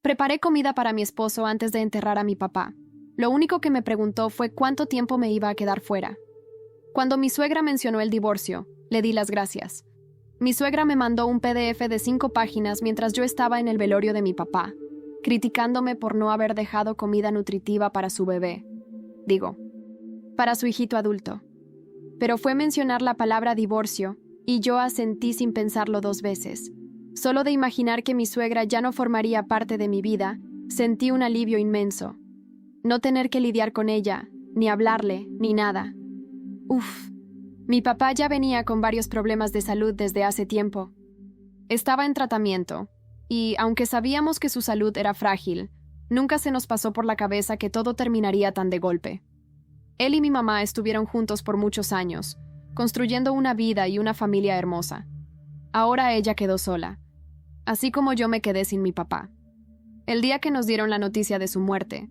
Preparé comida para mi esposo antes de enterrar a mi papá. Lo único que me preguntó fue cuánto tiempo me iba a quedar fuera. Cuando mi suegra mencionó el divorcio, le di las gracias. Mi suegra me mandó un PDF de 5 páginas mientras yo estaba en el velorio de mi papá, criticándome por no haber dejado comida nutritiva para su bebé. Digo, para su hijito adulto. Pero fue mencionar la palabra divorcio y yo asentí sin pensarlo 2 veces. Solo de imaginar que mi suegra ya no formaría parte de mi vida, sentí un alivio inmenso. No tener que lidiar con ella, ni hablarle, ni nada. Uf. Mi papá ya venía con varios problemas de salud desde hace tiempo. Estaba en tratamiento, y aunque sabíamos que su salud era frágil, nunca se nos pasó por la cabeza que todo terminaría tan de golpe. Él y mi mamá estuvieron juntos por muchos años, construyendo una vida y una familia hermosa. Ahora ella quedó sola, así como yo me quedé sin mi papá. El día que nos dieron la noticia de su muerte,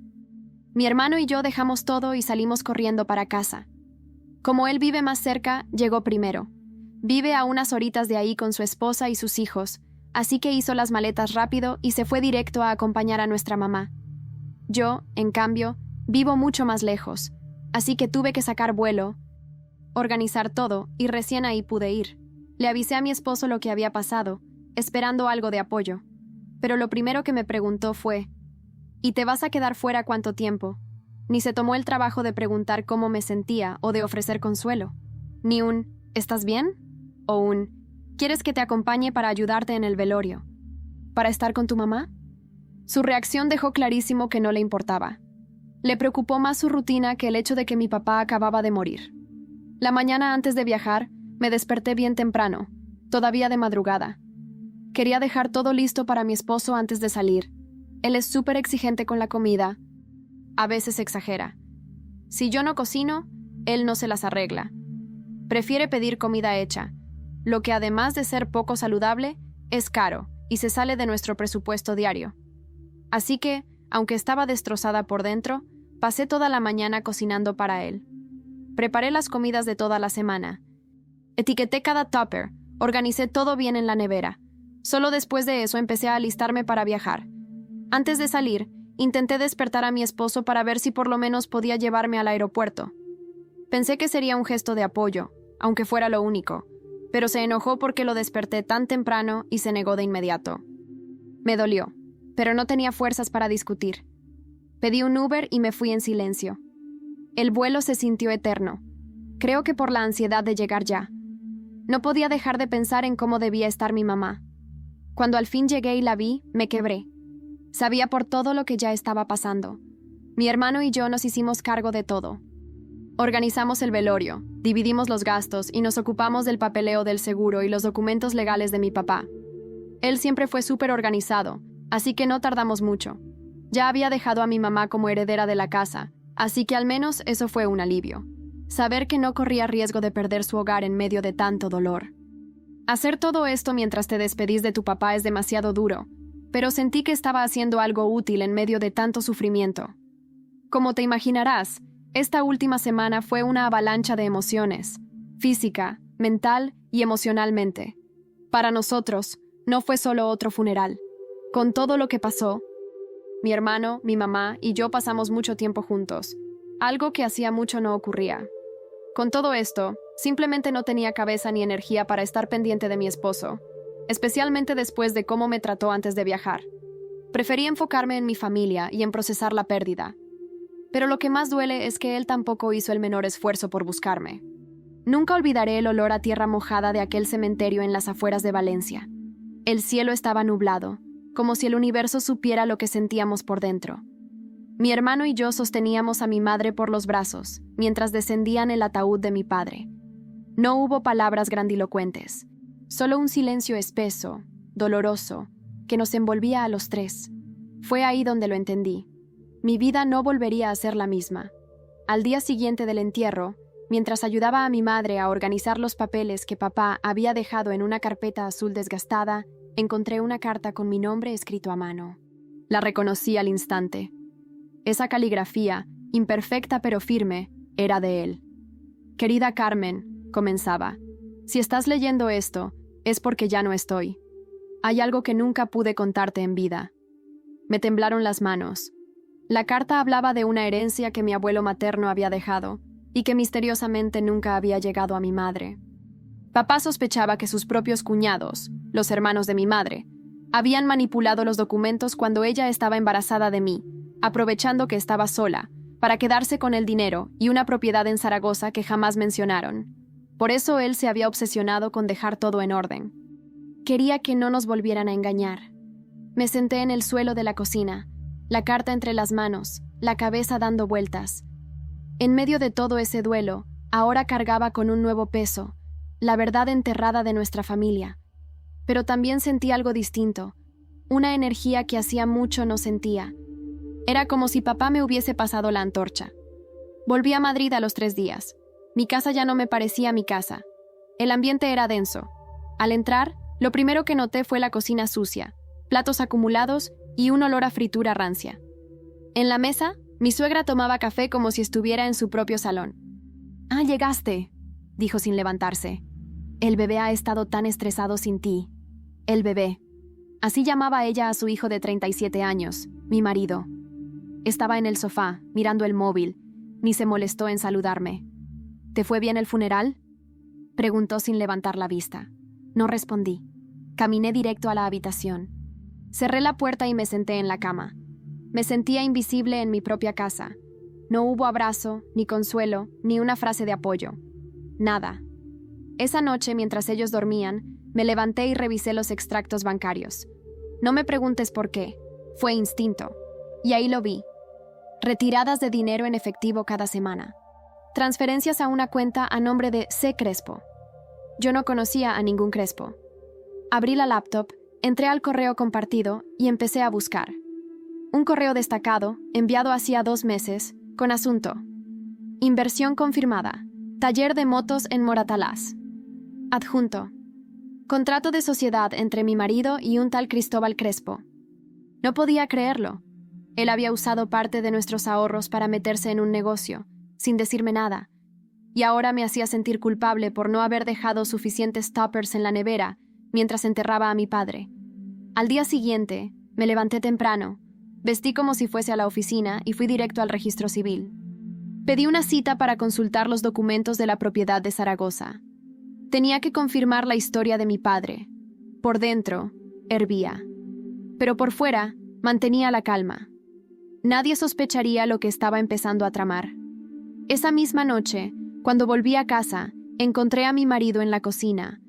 mi hermano y yo dejamos todo y salimos corriendo para casa. Como él vive más cerca, llegó primero. Vive a unas horitas de ahí con su esposa y sus hijos, así que hizo las maletas rápido y se fue directo a acompañar a nuestra mamá. Yo, en cambio, vivo mucho más lejos, así que tuve que sacar vuelo, organizar todo y recién ahí pude ir. Le avisé a mi esposo lo que había pasado, esperando algo de apoyo. Pero lo primero que me preguntó fue, ¿y te vas a quedar fuera cuánto tiempo? Ni se tomó el trabajo de preguntar cómo me sentía o de ofrecer consuelo. Ni un ¿estás bien? O un ¿quieres que te acompañe para ayudarte en el velorio? ¿Para estar con tu mamá? Su reacción dejó clarísimo que no le importaba. Le preocupó más su rutina que el hecho de que mi papá acababa de morir. La mañana antes de viajar, me desperté bien temprano, todavía de madrugada. Quería dejar todo listo para mi esposo antes de salir. Él es súper exigente con la comida. A veces exagera. Si yo no cocino, él no se las arregla. Prefiere pedir comida hecha, lo que además de ser poco saludable, es caro y se sale de nuestro presupuesto diario. Así que, aunque estaba destrozada por dentro, pasé toda la mañana cocinando para él. Preparé las comidas de toda la semana. Etiqueté cada tupper, organicé todo bien en la nevera. Solo después de eso empecé a alistarme para viajar. Antes de salir, intenté despertar a mi esposo para ver si por lo menos podía llevarme al aeropuerto. Pensé que sería un gesto de apoyo, aunque fuera lo único, pero se enojó porque lo desperté tan temprano y se negó de inmediato. Me dolió, pero no tenía fuerzas para discutir. Pedí un Uber y me fui en silencio. El vuelo se sintió eterno. Creo que por la ansiedad de llegar ya. No podía dejar de pensar en cómo debía estar mi mamá. Cuando al fin llegué y la vi, me quebré. Sabía por todo lo que ya estaba pasando. Mi hermano y yo nos hicimos cargo de todo. Organizamos el velorio, dividimos los gastos y nos ocupamos del papeleo del seguro y los documentos legales de mi papá. Él siempre fue súper organizado, así que no tardamos mucho. Ya había dejado a mi mamá como heredera de la casa, así que al menos eso fue un alivio. Saber que no corría riesgo de perder su hogar en medio de tanto dolor. Hacer todo esto mientras te despedís de tu papá es demasiado duro, pero sentí que estaba haciendo algo útil en medio de tanto sufrimiento. Como te imaginarás, esta última semana fue una avalancha de emociones, física, mental y emocionalmente. Para nosotros, no fue solo otro funeral. Con todo lo que pasó, mi hermano, mi mamá y yo pasamos mucho tiempo juntos, algo que hacía mucho no ocurría. Con todo esto, simplemente no tenía cabeza ni energía para estar pendiente de mi esposo, especialmente después de cómo me trató antes de viajar. Preferí enfocarme en mi familia y en procesar la pérdida. Pero lo que más duele es que él tampoco hizo el menor esfuerzo por buscarme. Nunca olvidaré el olor a tierra mojada de aquel cementerio en las afueras de Valencia. El cielo estaba nublado, como si el universo supiera lo que sentíamos por dentro. Mi hermano y yo sosteníamos a mi madre por los brazos, mientras descendían el ataúd de mi padre. No hubo palabras grandilocuentes, solo un silencio espeso, doloroso, que nos envolvía a los 3. Fue ahí donde lo entendí. Mi vida no volvería a ser la misma. Al día siguiente del entierro, mientras ayudaba a mi madre a organizar los papeles que papá había dejado en una carpeta azul desgastada, encontré una carta con mi nombre escrito a mano. La reconocí al instante. Esa caligrafía, imperfecta pero firme, era de él. «Querida Carmen», comenzaba, «si estás leyendo esto, es porque ya no estoy. Hay algo que nunca pude contarte en vida. Me temblaron las manos. La carta hablaba de una herencia que mi abuelo materno había dejado y que misteriosamente nunca había llegado a mi madre. Papá sospechaba que sus propios cuñados, los hermanos de mi madre, habían manipulado los documentos cuando ella estaba embarazada de mí, aprovechando que estaba sola, para quedarse con el dinero y una propiedad en Zaragoza que jamás mencionaron. Por eso él se había obsesionado con dejar todo en orden. Quería que no nos volvieran a engañar. Me senté en el suelo de la cocina, la carta entre las manos, la cabeza dando vueltas. En medio de todo ese duelo, ahora cargaba con un nuevo peso, la verdad enterrada de nuestra familia. Pero también sentí algo distinto, una energía que hacía mucho no sentía. Era como si papá me hubiese pasado la antorcha. Volví a Madrid a los 3 días. Mi casa ya no me parecía mi casa. El ambiente era denso. Al entrar, lo primero que noté fue la cocina sucia, platos acumulados y un olor a fritura rancia. En la mesa, mi suegra tomaba café como si estuviera en su propio salón. «Ah, llegaste», dijo sin levantarse. «El bebé ha estado tan estresado sin ti». El bebé. Así llamaba ella a su hijo de 37 años, mi marido. Estaba en el sofá, mirando el móvil, ni se molestó en saludarme. «¿Te fue bien el funeral?», preguntó sin levantar la vista. No respondí. Caminé directo a la habitación. Cerré la puerta y me senté en la cama. Me sentía invisible en mi propia casa. No hubo abrazo, ni consuelo, ni una frase de apoyo. Nada. Esa noche, mientras ellos dormían, me levanté y revisé los extractos bancarios. No me preguntes por qué. Fue instinto. Y ahí lo vi. Retiradas de dinero en efectivo cada semana. Transferencias a una cuenta a nombre de C. Crespo. Yo no conocía a ningún Crespo. Abrí la laptop, entré al correo compartido y empecé a buscar. Un correo destacado, enviado hacía 2 meses, con asunto: inversión confirmada, taller de motos en Moratalaz. Adjunto: contrato de sociedad entre mi marido y un tal Cristóbal Crespo. No podía creerlo. Él había usado parte de nuestros ahorros para meterse en un negocio, sin decirme nada, y ahora me hacía sentir culpable por no haber dejado suficientes toppers en la nevera mientras enterraba a mi padre. Al día siguiente, me levanté temprano, vestí como si fuese a la oficina y fui directo al registro civil. Pedí una cita para consultar los documentos de la propiedad de Zaragoza. Tenía que confirmar la historia de mi padre. Por dentro, hervía. Pero por fuera, mantenía la calma. Nadie sospecharía lo que estaba empezando a tramar. Esa misma noche, cuando volví a casa, encontré a mi marido en la cocina,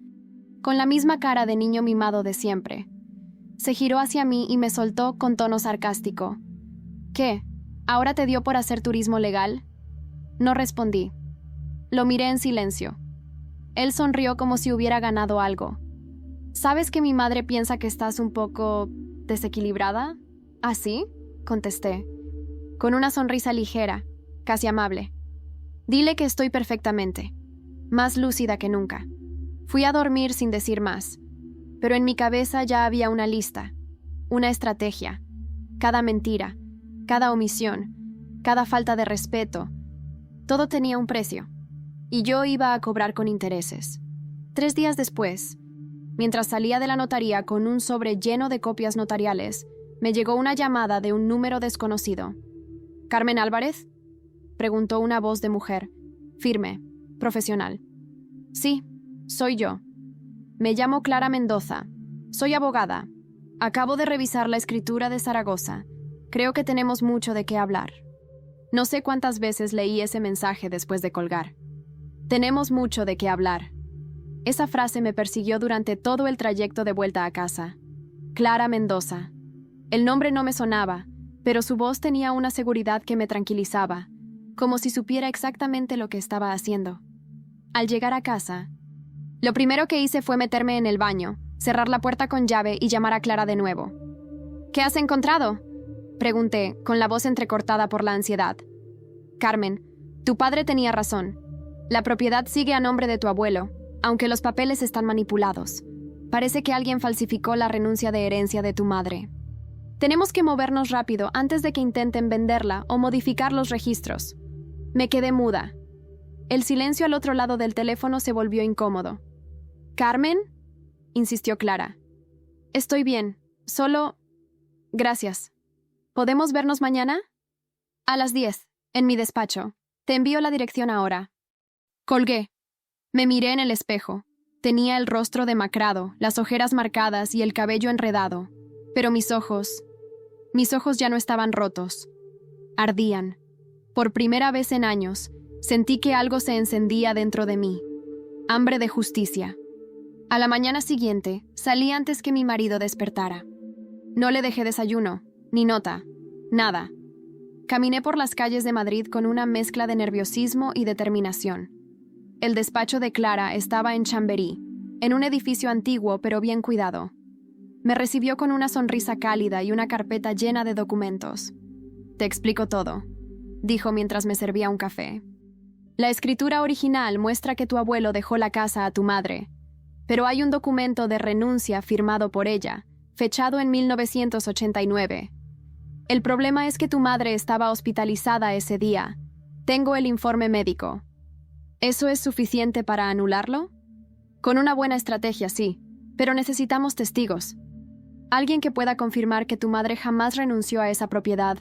con la misma cara de niño mimado de siempre. Se giró hacia mí y me soltó con tono sarcástico: «¿Qué? ¿Ahora te dio por hacer turismo legal?». No respondí. Lo miré en silencio. Él sonrió como si hubiera ganado algo. «¿Sabes que mi madre piensa que estás un poco desequilibrada?». «¿Ah, sí?», contesté, con una sonrisa ligera, casi amable. «Dile que estoy perfectamente, más lúcida que nunca». Fui a dormir sin decir más, pero en mi cabeza ya había una lista, una estrategia. Cada mentira, cada omisión, cada falta de respeto, todo tenía un precio, y yo iba a cobrar con intereses. 3 días después, mientras salía de la notaría con un sobre lleno de copias notariales, me llegó una llamada de un número desconocido. «¿Carmen Álvarez?», preguntó una voz de mujer, firme, profesional. «Sí, soy yo. Me llamo Clara Mendoza. Soy abogada. Acabo de revisar la escritura de Zaragoza. Creo que tenemos mucho de qué hablar». No sé cuántas veces leí ese mensaje después de colgar. Tenemos mucho de qué hablar. Esa frase me persiguió durante todo el trayecto de vuelta a casa. Clara Mendoza. El nombre no me sonaba, pero su voz tenía una seguridad que me tranquilizaba, como si supiera exactamente lo que estaba haciendo. Al llegar a casa, lo primero que hice fue meterme en el baño, cerrar la puerta con llave y llamar a Clara de nuevo. «¿Qué has encontrado?», pregunté, con la voz entrecortada por la ansiedad. «Carmen, tu padre tenía razón. La propiedad sigue a nombre de tu abuelo, aunque los papeles están manipulados. Parece que alguien falsificó la renuncia de herencia de tu madre. Tenemos que movernos rápido antes de que intenten venderla o modificar los registros». Me quedé muda. El silencio al otro lado del teléfono se volvió incómodo. «¿Carmen?», insistió Clara. «Estoy bien, solo...». «Gracias», ¿Podemos vernos mañana? A las 10, en mi despacho. Te envío la dirección ahora. Colgué. Me miré en el espejo. Tenía el rostro demacrado, las ojeras marcadas y el cabello enredado. Pero mis ojos ya no estaban rotos. Ardían. Por primera vez en años, sentí que algo se encendía dentro de mí. Hambre de justicia. A la mañana siguiente, salí antes que mi marido despertara. No le dejé desayuno, ni nota, nada. Caminé por las calles de Madrid con una mezcla de nerviosismo y determinación. El despacho de Clara estaba en Chamberí, en un edificio antiguo pero bien cuidado. Me recibió con una sonrisa cálida y una carpeta llena de documentos. «Te explico todo», dijo mientras me servía un café. «La escritura original muestra que tu abuelo dejó la casa a tu madre, pero hay un documento de renuncia firmado por ella, fechado en 1989. El problema es que tu madre estaba hospitalizada ese día. Tengo el informe médico. ¿Eso es suficiente para anularlo? Con una buena estrategia, sí, pero necesitamos testigos. Alguien que pueda confirmar que tu madre jamás renunció a esa propiedad.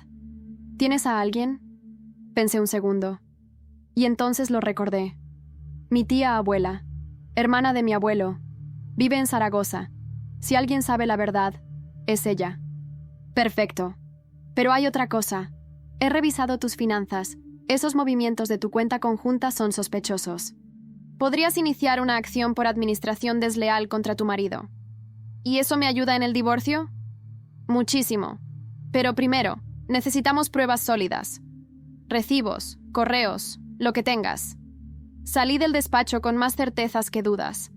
¿Tienes a alguien?» Pensé un segundo. Y entonces lo recordé. Mi tía abuela, hermana de mi abuelo, vive en Zaragoza. Si alguien sabe la verdad, es ella. Perfecto. Pero hay otra cosa. He revisado tus finanzas. Esos movimientos de tu cuenta conjunta son sospechosos. Podrías iniciar una acción por administración desleal contra tu marido. ¿Y eso me ayuda en el divorcio? Muchísimo. Pero primero, necesitamos pruebas sólidas. Recibos, correos, lo que tengas. Salí del despacho con más certezas que dudas,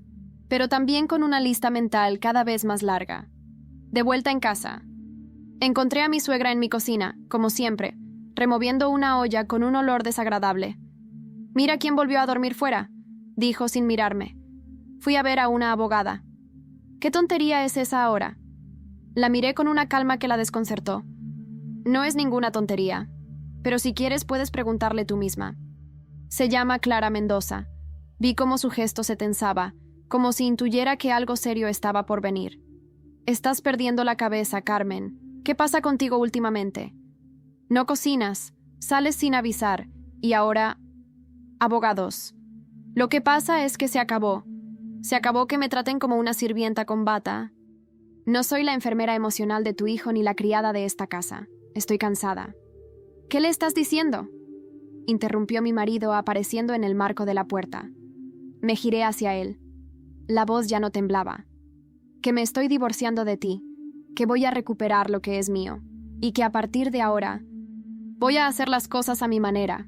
pero también con una lista mental cada vez más larga. De vuelta en casa. Encontré a mi suegra en mi cocina, como siempre, removiendo una olla con un olor desagradable. «Mira quién volvió a dormir fuera», dijo sin mirarme. «Fui a ver a una abogada». «¿Qué tontería es esa ahora?» La miré con una calma que la desconcertó. «No es ninguna tontería, pero si quieres puedes preguntarle tú misma. Se llama Clara Mendoza». Vi cómo su gesto se tensaba, como si intuyera que algo serio estaba por venir. «Estás perdiendo la cabeza, Carmen. ¿Qué pasa contigo últimamente? No cocinas, sales sin avisar, y ahora... abogados. Lo que pasa es que se acabó. Se acabó que me traten como una sirvienta con bata. No soy la enfermera emocional de tu hijo ni la criada de esta casa. Estoy cansada». «¿Qué le estás diciendo?», interrumpió mi marido apareciendo en el marco de la puerta. Me giré hacia él. La voz ya no temblaba. «Que me estoy divorciando de ti, que voy a recuperar lo que es mío, y que a partir de ahora voy a hacer las cosas a mi manera».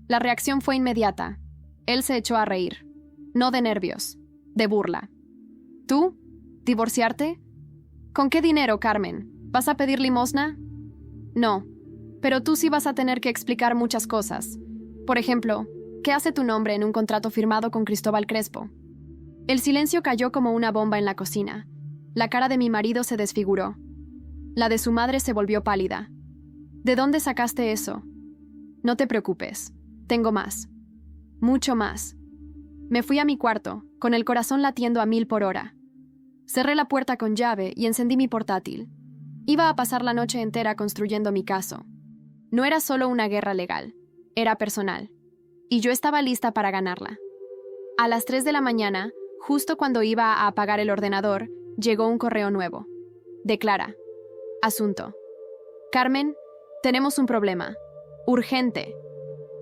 La reacción fue inmediata. Él se echó a reír. No de nervios, de burla. «¿Tú? ¿Divorciarte? ¿Con qué dinero, Carmen? ¿Vas a pedir limosna?» «No, pero tú sí vas a tener que explicar muchas cosas. Por ejemplo, ¿qué hace tu nombre en un contrato firmado con Cristóbal Crespo?» El silencio cayó como una bomba en la cocina. La cara de mi marido se desfiguró. La de su madre se volvió pálida. «¿De dónde sacaste eso?» «No te preocupes. Tengo más. Mucho más». Me fui a mi cuarto, con el corazón latiendo a 1000 por hora. Cerré la puerta con llave y encendí mi portátil. Iba a pasar la noche entera construyendo mi caso. No era solo una guerra legal, era personal. Y yo estaba lista para ganarla. A las 3 de la mañana, justo cuando iba a apagar el ordenador, llegó un correo nuevo. De Clara. Asunto: «Carmen, tenemos un problema. Urgente».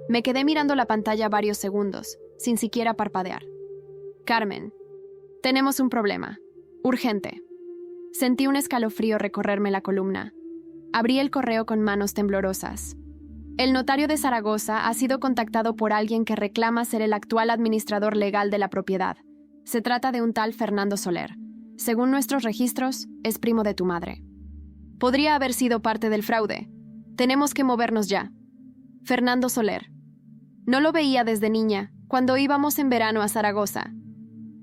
Me quedé mirando la pantalla varios segundos, sin siquiera parpadear. «Carmen, tenemos un problema. Urgente». Sentí un escalofrío recorrerme la columna. Abrí el correo con manos temblorosas. «El notario de Zaragoza ha sido contactado por alguien que reclama ser el actual administrador legal de la propiedad. Se trata de un tal Fernando Soler. Según nuestros registros, es primo de tu madre. Podría haber sido parte del fraude. Tenemos que movernos ya. Fernando Soler. No lo veía desde niña, cuando íbamos en verano a Zaragoza.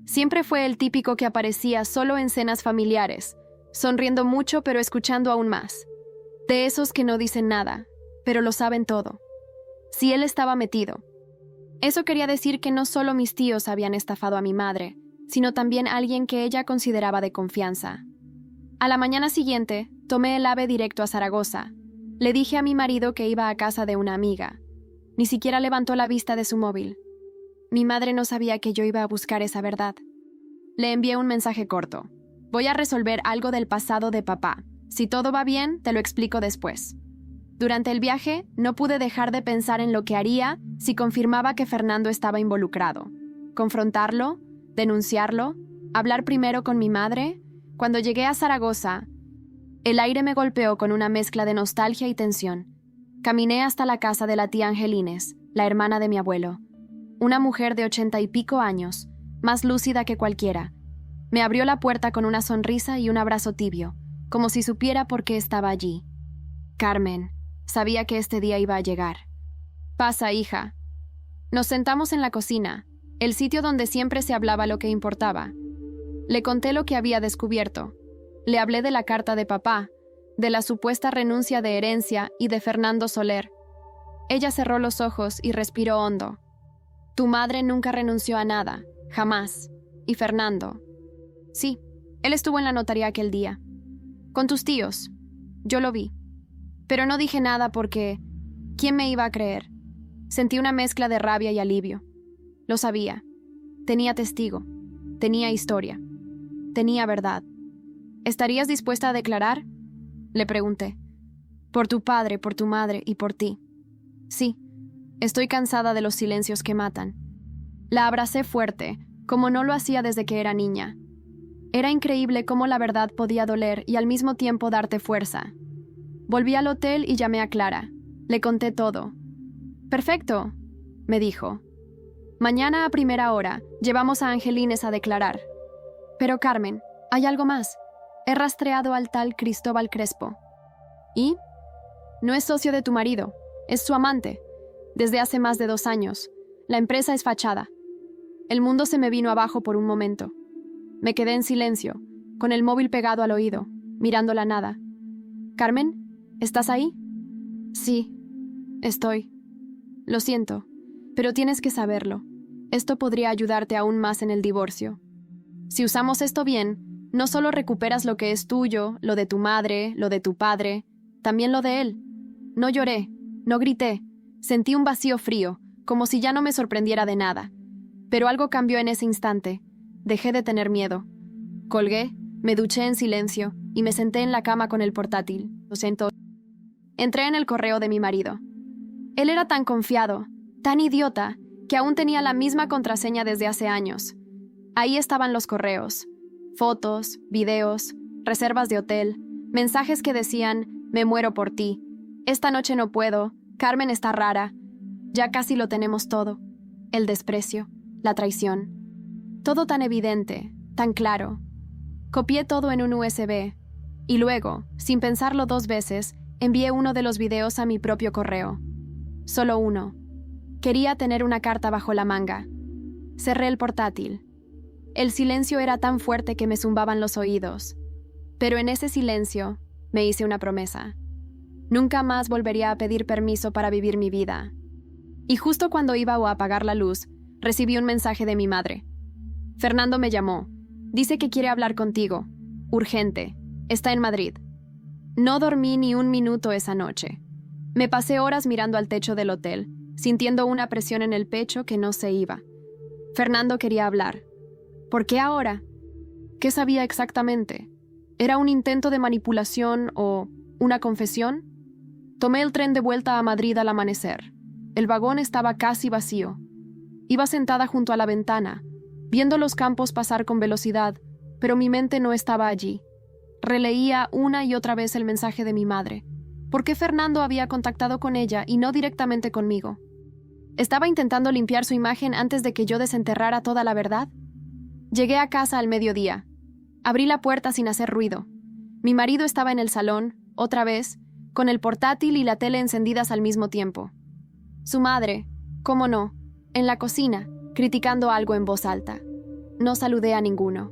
Siempre fue el típico que aparecía solo en cenas familiares, sonriendo mucho pero escuchando aún más. De esos que no dicen nada, pero lo saben todo. Si él estaba metido. Eso quería decir que no solo mis tíos habían estafado a mi madre, sino también alguien que ella consideraba de confianza. A la mañana siguiente, tomé el AVE directo a Zaragoza. Le dije a mi marido que iba a casa de una amiga. Ni siquiera levantó la vista de su móvil. Mi madre no sabía que yo iba a buscar esa verdad. Le envié un mensaje corto. Voy a resolver algo del pasado de papá. Si todo va bien, te lo explico después. Durante el viaje, no pude dejar de pensar en lo que haría si confirmaba que Fernando estaba involucrado. Confrontarlo, denunciarlo, hablar primero con mi madre. Cuando llegué a Zaragoza, el aire me golpeó con una mezcla de nostalgia y tensión. Caminé hasta la casa de la tía Angelines, la hermana de mi abuelo. Una mujer de 80 y pico años, más lúcida que cualquiera. Me abrió la puerta con una sonrisa y un abrazo tibio, como si supiera por qué estaba allí. Carmen, sabía que este día iba a llegar. Pasa, hija. Nos sentamos en la cocina, el sitio donde siempre se hablaba lo que importaba. Le conté lo que había descubierto. Le hablé de la carta de papá, de la supuesta renuncia de herencia y de Fernando Soler. Ella cerró los ojos y respiró hondo. Tu madre nunca renunció a nada, jamás. ¿Y Fernando? Sí, él estuvo en la notaría aquel día. Con tus tíos. Yo lo vi. Pero no dije nada porque... ¿quién me iba a creer? Sentí una mezcla de rabia y alivio. Lo sabía. Tenía testigo. Tenía historia. Tenía verdad. ¿Estarías dispuesta a declarar? Le pregunté. Por tu padre, por tu madre y por ti. Sí, estoy cansada de los silencios que matan. La abracé fuerte, como no lo hacía desde que era niña. Era increíble cómo la verdad podía doler y al mismo tiempo darte fuerza. Volví al hotel y llamé a Clara. Le conté todo. Perfecto, me dijo. Mañana a primera hora llevamos a Angelines a declarar. Pero Carmen, hay algo más. He rastreado al tal Cristóbal Crespo. ¿Y? No es socio de tu marido, es su amante. Desde hace más de 2 años. La empresa es fachada. El mundo se me vino abajo por un momento. Me quedé en silencio, con el móvil pegado al oído, mirando la nada. ¿Carmen? ¿Estás ahí? Sí, estoy. Lo siento, pero tienes que saberlo. Esto podría ayudarte aún más en el divorcio. Si usamos esto bien, no solo recuperas lo que es tuyo, lo de tu madre, lo de tu padre, también lo de él. No lloré, no grité, sentí un vacío frío, como si ya no me sorprendiera de nada. Pero algo cambió en ese instante. Dejé de tener miedo. Colgué, me duché en silencio y me senté en la cama con el portátil. Lo siento. Entré en el correo de mi marido. Él era tan confiado, tan idiota, que aún tenía la misma contraseña desde hace años. Ahí estaban los correos. Fotos, videos, reservas de hotel, mensajes que decían, me muero por ti, esta noche no puedo, Carmen está rara, ya casi lo tenemos todo. El desprecio, la traición. Todo tan evidente, tan claro. Copié todo en un USB y luego, sin pensarlo 2 veces, envié uno de los videos a mi propio correo. Solo uno. Quería tener una carta bajo la manga. Cerré el portátil. El silencio era tan fuerte que me zumbaban los oídos. Pero en ese silencio me hice una promesa. Nunca más volvería a pedir permiso para vivir mi vida. Y justo cuando iba a apagar la luz, recibí un mensaje de mi madre. Fernando me llamó. Dice que quiere hablar contigo. Urgente. Está en Madrid. No dormí ni un minuto esa noche. Me pasé horas mirando al techo del hotel, sintiendo una presión en el pecho que no se iba. Fernando quería hablar. ¿Por qué ahora? ¿Qué sabía exactamente? ¿Era un intento de manipulación o una confesión? Tomé el tren de vuelta a Madrid al amanecer. El vagón estaba casi vacío. Iba sentada junto a la ventana, viendo los campos pasar con velocidad, pero mi mente no estaba allí. Releía una y otra vez el mensaje de mi madre. ¿Por qué Fernando había contactado con ella y no directamente conmigo? ¿Estaba intentando limpiar su imagen antes de que yo desenterrara toda la verdad? Llegué a casa al mediodía. Abrí la puerta sin hacer ruido. Mi marido estaba en el salón, otra vez, con el portátil y la tele encendidas al mismo tiempo. Su madre, cómo no, en la cocina, criticando algo en voz alta. No saludé a ninguno.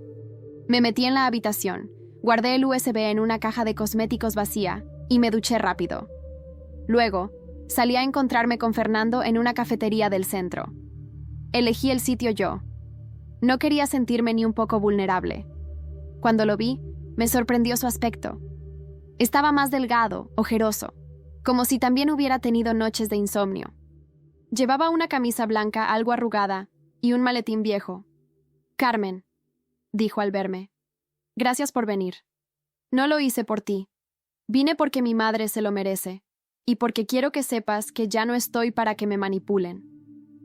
Me metí en la habitación, guardé el USB en una caja de cosméticos vacía y me duché rápido. Luego, salí a encontrarme con Fernando en una cafetería del centro. Elegí el sitio yo. No quería sentirme ni un poco vulnerable. Cuando lo vi, me sorprendió su aspecto. Estaba más delgado, ojeroso, como si también hubiera tenido noches de insomnio. Llevaba una camisa blanca algo arrugada y un maletín viejo. «Carmen», dijo al verme, «gracias por venir. No lo hice por ti. Vine porque mi madre se lo merece, y porque quiero que sepas que ya no estoy para que me manipulen».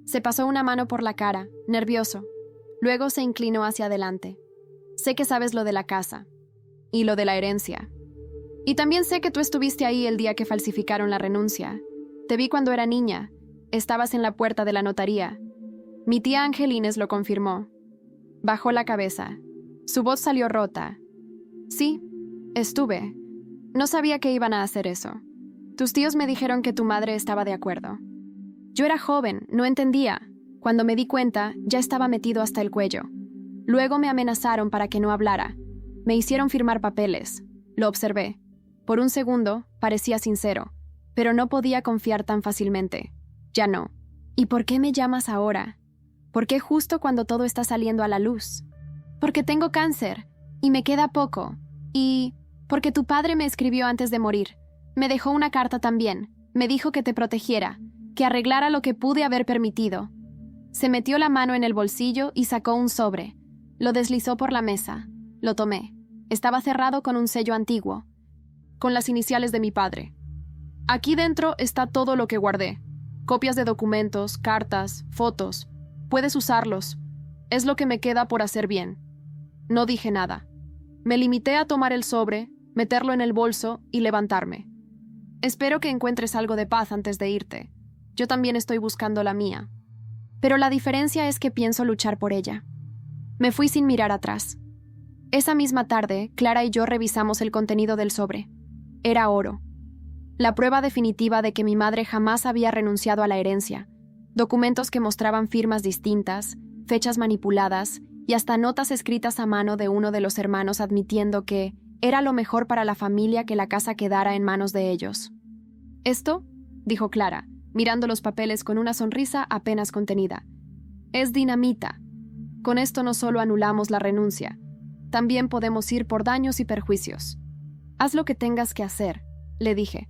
Se pasó una mano por la cara, nervioso. Luego se inclinó hacia adelante. «Sé que sabes lo de la casa. Y lo de la herencia. Y también sé que tú estuviste ahí el día que falsificaron la renuncia. Te vi cuando era niña. Estabas en la puerta de la notaría. Mi tía Angelines lo confirmó». Bajó la cabeza. Su voz salió rota. «Sí, estuve. No sabía que iban a hacer eso. Tus tíos me dijeron que tu madre estaba de acuerdo. Yo era joven, no entendía. Cuando me di cuenta, ya estaba metido hasta el cuello. Luego me amenazaron para que no hablara. Me hicieron firmar papeles. Lo observé. Por un segundo, parecía sincero, pero no podía confiar tan fácilmente. Ya no. ¿Y por qué me llamas ahora? ¿Por qué justo cuando todo está saliendo a la luz? Porque tengo cáncer, y me queda poco. Y porque tu padre me escribió antes de morir. Me dejó una carta también. Me dijo que te protegiera, que arreglara lo que pude haber permitido. Se metió la mano en el bolsillo y sacó un sobre. Lo deslizó por la mesa. Lo tomé. Estaba cerrado con un sello antiguo, con las iniciales de mi padre. Aquí dentro está todo lo que guardé. Copias de documentos, cartas, fotos. Puedes usarlos. Es lo que me queda por hacer bien. No dije nada. Me limité a tomar el sobre, meterlo en el bolso y levantarme. Espero que encuentres algo de paz antes de irte. Yo también estoy buscando la mía. Pero la diferencia es que pienso luchar por ella. Me fui sin mirar atrás. Esa misma tarde, Clara y yo revisamos el contenido del sobre. Era oro. La prueba definitiva de que mi madre jamás había renunciado a la herencia. Documentos que mostraban firmas distintas, fechas manipuladas y hasta notas escritas a mano de uno de los hermanos admitiendo que era lo mejor para la familia que la casa quedara en manos de ellos. «Esto», dijo Clara, mirando los papeles con una sonrisa apenas contenida, «es dinamita. Con esto no solo anulamos la renuncia, también podemos ir por daños y perjuicios. Haz lo que tengas que hacer», le dije.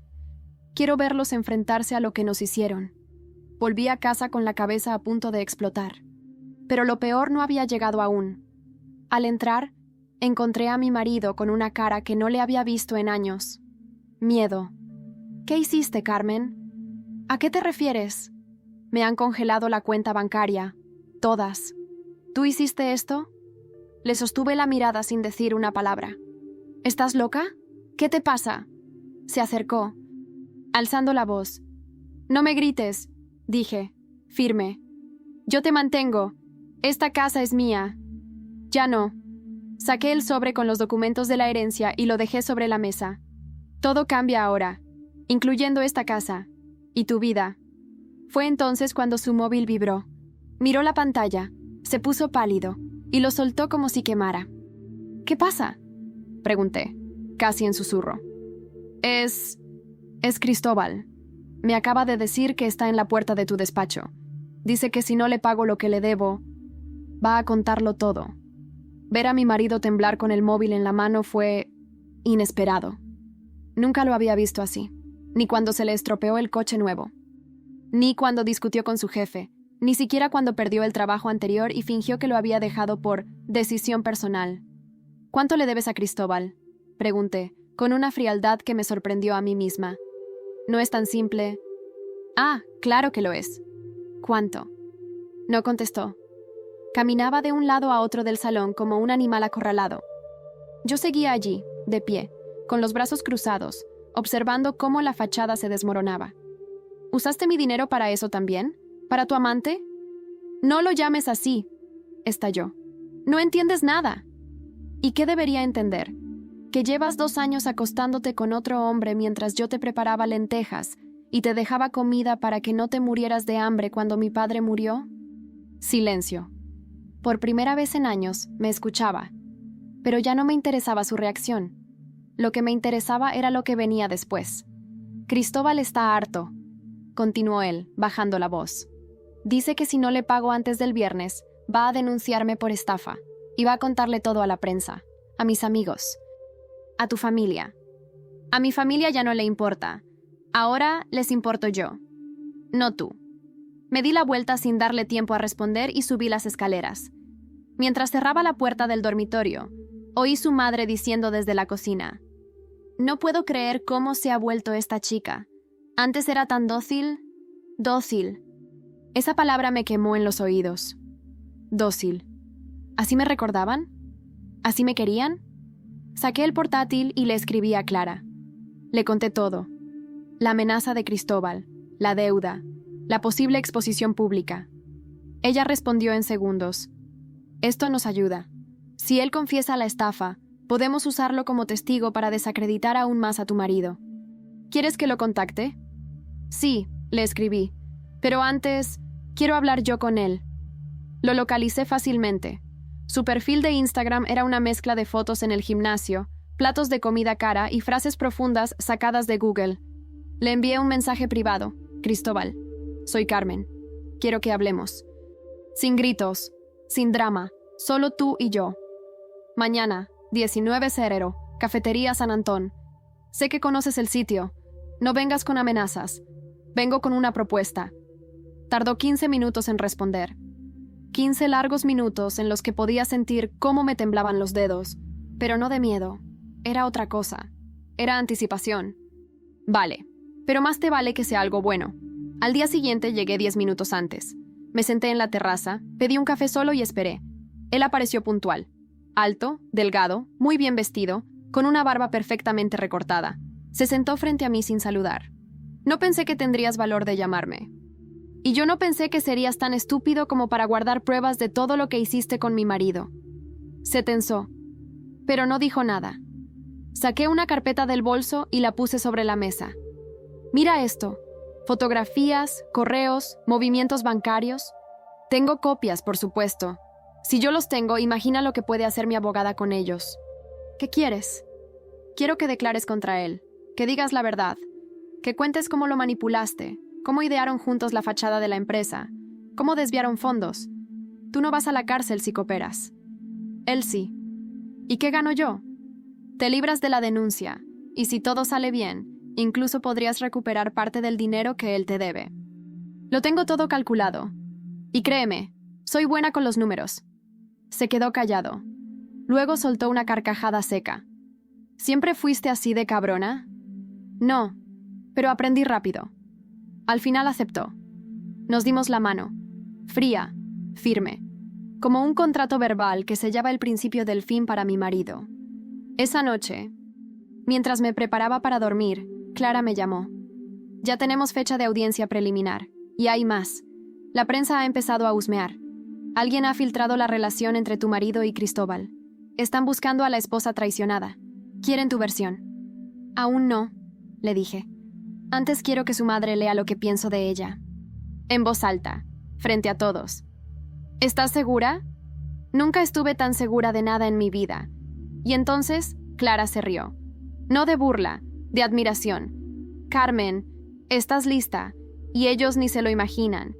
«Quiero verlos enfrentarse a lo que nos hicieron». Volví a casa con la cabeza a punto de explotar. Pero lo peor no había llegado aún. Al entrar, encontré a mi marido con una cara que no le había visto en años. Miedo. «¿Qué hiciste, Carmen? ¿A qué te refieres?» «Me han congelado la cuenta bancaria. Todas. ¿Tú hiciste esto?» Le sostuve la mirada sin decir una palabra. «¿Estás loca? ¿Qué te pasa?» Se acercó, alzando la voz. «No me grites», dije, firme. «Yo te mantengo. Esta casa es mía». «Ya no». Saqué el sobre con los documentos de la herencia y lo dejé sobre la mesa. «Todo cambia ahora, incluyendo esta casa. Y tu vida». Fue entonces cuando su móvil vibró. Miró la pantalla, se puso pálido y lo soltó como si quemara. «¿Qué pasa?», pregunté, casi en susurro. Es Cristóbal. Me acaba de decir que está en la puerta de tu despacho. Dice que si no le pago lo que le debo, va a contarlo todo». Ver a mi marido temblar con el móvil en la mano fue inesperado. Nunca lo había visto así, ni cuando se le estropeó el coche nuevo, ni cuando discutió con su jefe, ni siquiera cuando perdió el trabajo anterior y fingió que lo había dejado por decisión personal. «¿Cuánto le debes a Cristóbal?», pregunté, con una frialdad que me sorprendió a mí misma. «No es tan simple». «Ah, claro que lo es». «¿Cuánto?». No contestó. Caminaba de un lado a otro del salón como un animal acorralado. Yo seguía allí, de pie, con los brazos cruzados, observando cómo la fachada se desmoronaba. «¿Usaste mi dinero para eso también? ¿Para tu amante?». «No lo llames así», estalló. «No entiendes nada». «¿Y qué debería entender? ¿Que llevas 2 años acostándote con otro hombre mientras yo te preparaba lentejas y te dejaba comida para que no te murieras de hambre cuando mi padre murió?» Silencio. Por primera vez en años me escuchaba, pero ya no me interesaba su reacción. Lo que me interesaba era lo que venía después. «Cristóbal está harto», continuó él, bajando la voz. «Dice que si no le pago antes del viernes, va a denunciarme por estafa y va a contarle todo a la prensa, a mis amigos, a tu familia. A mi familia ya no le importa. Ahora les importo yo, no tú. Me di la vuelta sin darle tiempo a responder y subí las escaleras. Mientras cerraba la puerta del dormitorio, oí su madre diciendo desde la cocina: «No puedo creer cómo se ha vuelto esta chica. Antes era tan dócil». Dócil. Esa palabra me quemó en los oídos. Dócil. ¿Así me recordaban? ¿Así me querían? Saqué el portátil y le escribí a Clara. Le conté todo. La amenaza de Cristóbal, la deuda, la posible exposición pública. Ella respondió en segundos: «Esto nos ayuda. Si él confiesa la estafa, podemos usarlo como testigo para desacreditar aún más a tu marido. ¿Quieres que lo contacte?» «Sí», le escribí, «pero antes, quiero hablar yo con él». Lo localicé fácilmente. Su perfil de Instagram era una mezcla de fotos en el gimnasio, platos de comida cara y frases profundas sacadas de Google. Le envié un mensaje privado: «Cristóbal, soy Carmen. Quiero que hablemos. Sin gritos, sin drama, solo tú y yo. Mañana, 19 Cerero, Cafetería San Antón. Sé que conoces el sitio. No vengas con amenazas. Vengo con una propuesta». Tardó 15 minutos en responder. 15 largos minutos en los que podía sentir cómo me temblaban los dedos, pero no de miedo. Era otra cosa. Era anticipación. «Vale, pero más te vale que sea algo bueno». Al día siguiente llegué 10 minutos antes. Me senté en la terraza, pedí un café solo y esperé. Él apareció puntual. Alto, delgado, muy bien vestido, con una barba perfectamente recortada. Se sentó frente a mí sin saludar. «No pensé que tendrías valor de llamarme. Y yo no pensé que serías tan estúpido como para guardar pruebas de todo lo que hiciste con mi marido». Se tensó, pero no dijo nada. Saqué una carpeta del bolso y la puse sobre la mesa. «Mira esto. Fotografías, correos, movimientos bancarios. Tengo copias, por supuesto. Si yo los tengo, imagina lo que puede hacer mi abogada con ellos». «¿Qué quieres?» «Quiero que declares contra él, que digas la verdad, que cuentes cómo lo manipulaste, cómo idearon juntos la fachada de la empresa, cómo desviaron fondos. Tú no vas a la cárcel si cooperas. Él sí. ¿Y qué gano yo? Te libras de la denuncia, y si todo sale bien, incluso podrías recuperar parte del dinero que él te debe. Lo tengo todo calculado. Y créeme, soy buena con los números». Se quedó callado. Luego soltó una carcajada seca. «¿Siempre fuiste así de cabrona?» «No, pero aprendí rápido». Al final aceptó. Nos dimos la mano, fría, firme, como un contrato verbal que sellaba el principio del fin para mi marido. Esa noche, mientras me preparaba para dormir, Clara me llamó. «Ya tenemos fecha de audiencia preliminar, y hay más. La prensa ha empezado a husmear. Alguien ha filtrado la relación entre tu marido y Cristóbal. Están buscando a la esposa traicionada. Quieren tu versión». «Aún no», le dije. «Antes quiero que su madre lea lo que pienso de ella». En voz alta, frente a todos. «¿Estás segura?» Nunca estuve tan segura de nada en mi vida. Y entonces, Clara se rió. No de burla, de admiración. «Carmen, estás lista, y ellos ni se lo imaginan.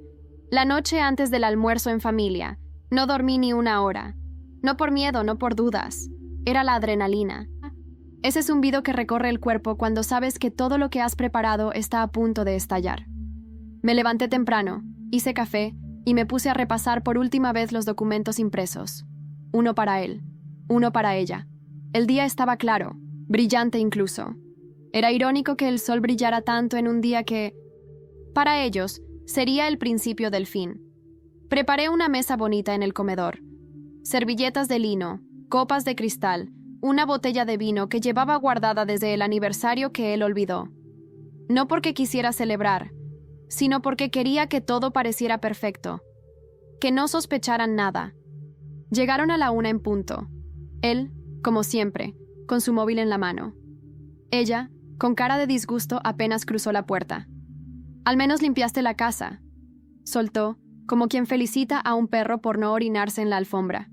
La noche antes del almuerzo en familia, no dormí ni una hora. No por miedo, no por dudas. Era la adrenalina. Ese zumbido que recorre el cuerpo cuando sabes que todo lo que has preparado está a punto de estallar». Me levanté temprano, hice café y me puse a repasar por última vez los documentos impresos. Uno para él, uno para ella. El día estaba claro, brillante incluso. Era irónico que el sol brillara tanto en un día que, para ellos, sería el principio del fin. Preparé una mesa bonita en el comedor. Servilletas de lino, copas de cristal, una botella de vino que llevaba guardada desde el aniversario que él olvidó. No porque quisiera celebrar, sino porque quería que todo pareciera perfecto, que no sospecharan nada. Llegaron a la 1 en punto. Él, como siempre, con su móvil en la mano. Ella, con cara de disgusto, apenas cruzó la puerta. «Al menos limpiaste la casa», soltó, como quien felicita a un perro por no orinarse en la alfombra.